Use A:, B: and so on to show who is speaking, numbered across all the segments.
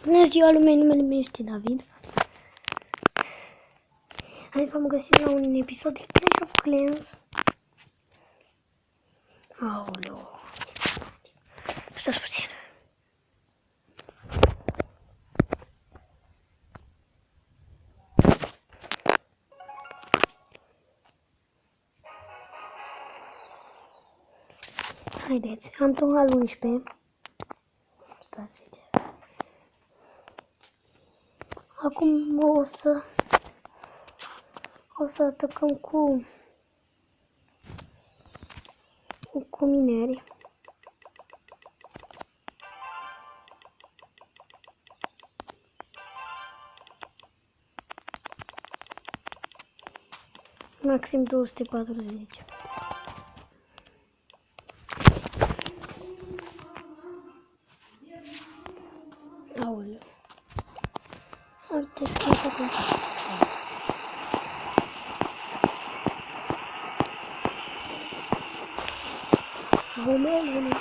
A: Bună ziua lumea, numele meu este David. Hai v-am găsit la un episod de Clash of Clans. Aoleu. Stați puțin. Haideți, am tot al 11. Stați aici. Acum o să atacăm cu mineri. Maxim 240. Aoleu. Alte chestii. Aoleu.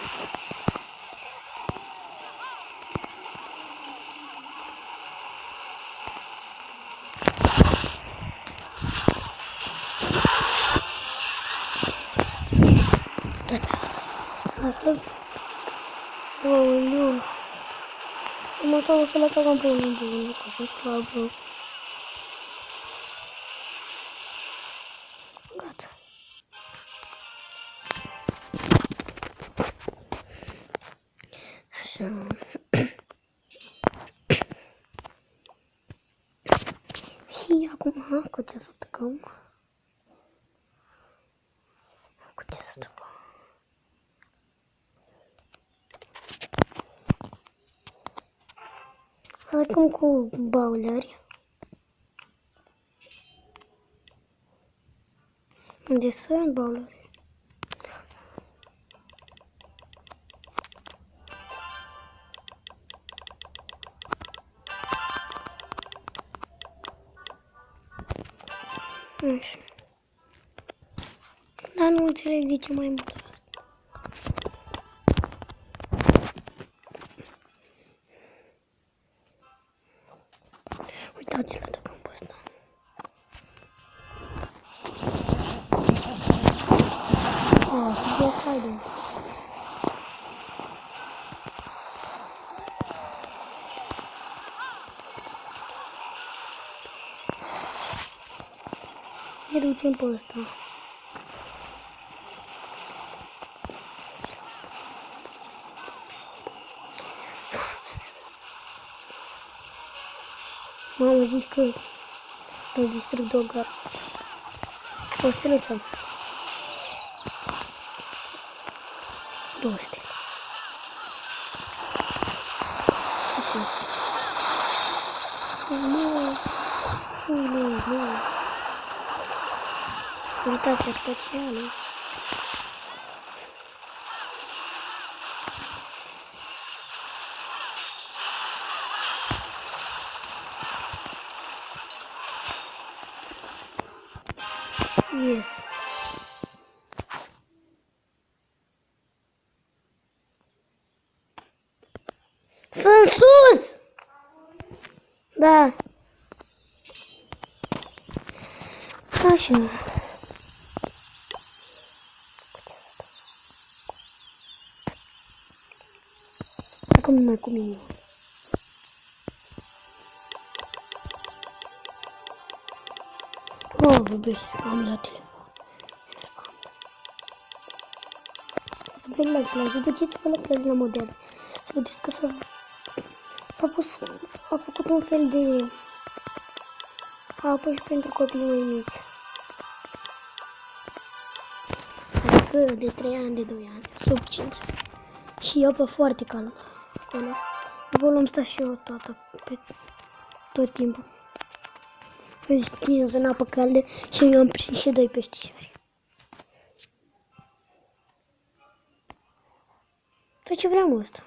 A: Aoleu. Am o să le cagăm pe unul de unul, că sunt slabă. Gata. Așa. Și acum, cu ce să atacăm? Cu ce să atacăm? Acum cu bowleri. Unde sunt bowleri? Așa. Dar nu înțeleg de ce mai mult. Uitați-l, atacăm pe ăsta. Haide. Ne ducem pe ăsta. M-am zis că îl distrug dogar. O steluță. 2 stele. Nu. Uitați-o specială. Yes. Sunt sus! Da. Așa. Acum numai cu mine. Vorbești cu mami la telefon. Să plec la plajă, duceți-vă la plajă la model. Să vedeți că a făcut un fel de apă și pentru copii mai mici. Adică de 3 ani, de 2 ani, sub 5 ani. Și apă foarte caldă acolo. Acolo am stat și eu tot timpul. Stins în apă caldă și eu am prins și 2 peștișori. Dar ce vreau ăsta?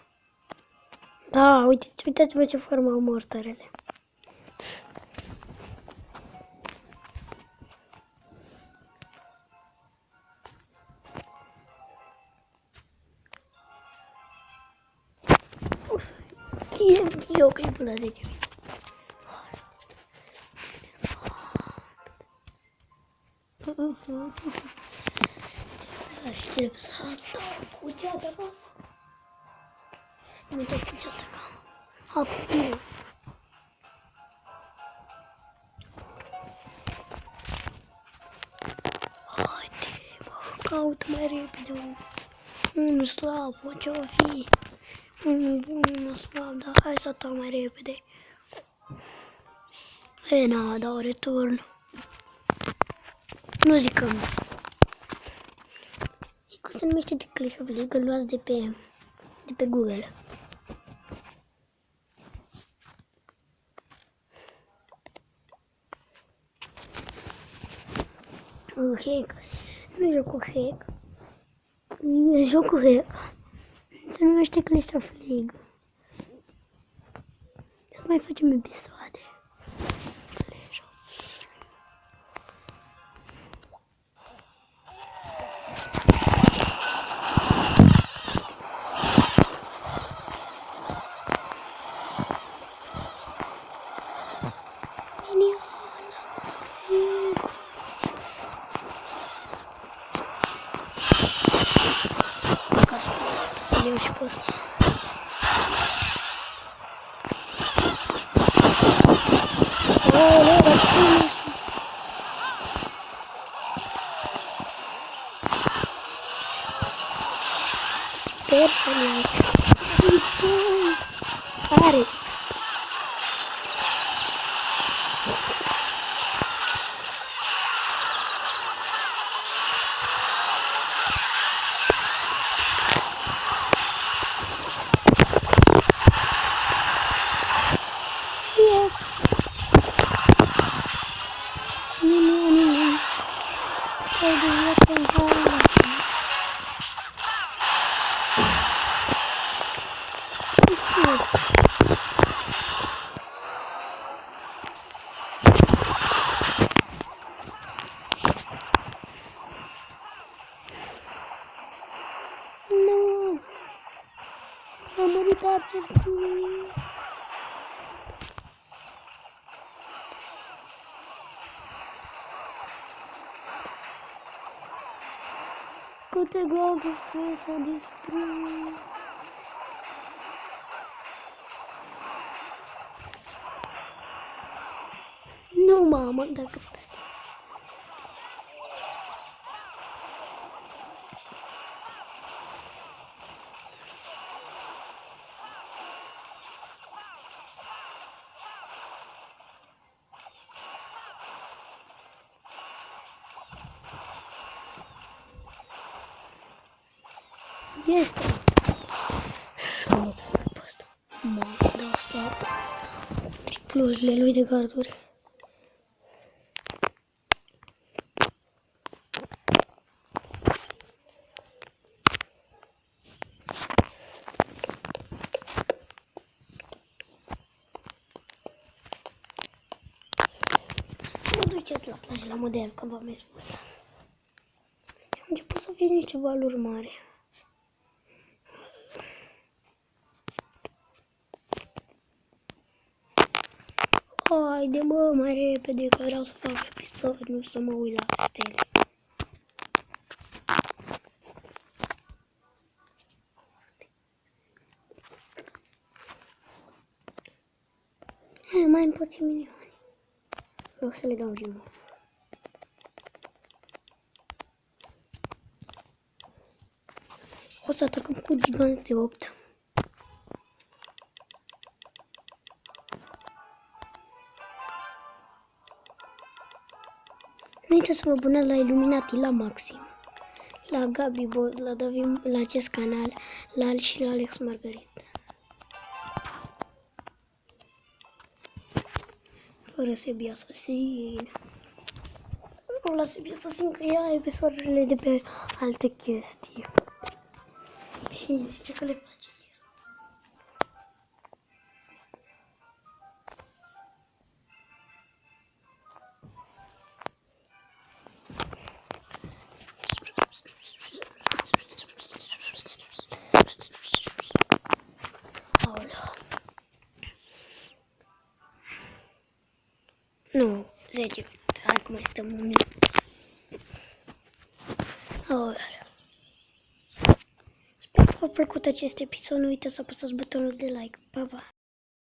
A: Da, uitați-vă ce formă au mortarele. O să videoclipul la 10. Aștept să atac cu ce ataca. Nu uitați cu ce ataca. Acum. Haide, bă, caut mai repede unul slab, ce-o fi. Unul bun, unul slab, dar hai să atac mai repede. E, na, dau return. Nu zic că... Cum se numește de Clash of League, îl luați de pe Google. Hack. Nu joc cu hack. Joc cu hack. Se numește Clash of League. Mai facem episoade. Să-l iau și pe ăsta. Sper să-l iau. Are. Nu! Am murit arcerul. Câte globuri s-a distrus. Nu, mamă, dacă... Este. Am dat pe asta. Mamă, da, asta. Triplurile lui de garduri. Să mă duceți la plajă, la model, că v-am mai spus. Am început să fie niște valuri mari. Haide, mă, mai repede, că vreau să fac episod, nu să mă uit la stele. Mai îmi puțin milioane. Vreau să le dau remove. O să atacăm cu giganți de 8. Nu uitați să vă abonați la Illuminati la maxim. La Gabi Bot, la David, la acest canal, la Ali și la Alex Margarit. Fără Sebi Asasin. Nu la Sebi Asasin că ia episoadele de pe alte chestii. Și zice că le place. Nu, 10 minute. Hai că mai stăm un minut. Sper că v-a plăcut acest episod. Nu uitați să apăsați butonul de like. Pa, pa!